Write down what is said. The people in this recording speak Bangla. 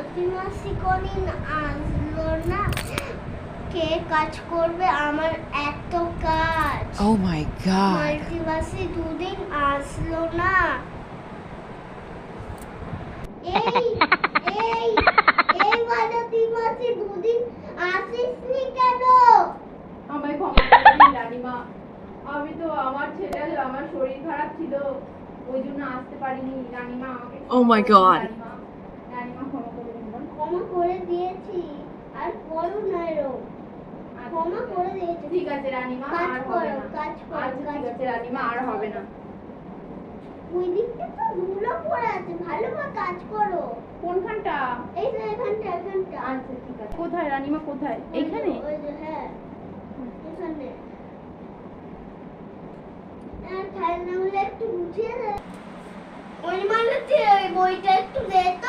মালতী মাসি কোনদিন আসলো না, কে কাজ করবে? আমার এত কাজ। Oh my god. মালতী মাসি দুদিন আসলো না। এই এই এই মালতী মাসি দুদিন আসিসনি কেন? আমায় ক্ষমা করে দিন রানীমা, আমি তো আমার শরীর খারাপ ছিল, ওই জন্য আসতে পারিনি। রানীমা আমাকে Oh my God. রানীমা ক্ষমা করে দিন। ক্ষমা করে দিয়েছি, আর করো না এরকম। ক্ষমা করে দিয়েছি। ঠিক আছে রানীমা, কাজ আর হবে করো, না। কাজ করো, আচ্ছা কাজ ঠিক আছে করো। রানীমা, আর হবে না। ওই দিকটা তো ধুলো পড়ে আছে, ভালো করে কাজ করো। কোনখানটা? এই যে এখানটা। আচ্ছা ঠিক আছে। কোথায় রানীমা, কোথায়? এইখানে? ওই যে হ্যাঁ, এখানে। আর খেলনাগুলো একটু গুছিয়ে দে। ওই মানে বইটা একটু দে তো।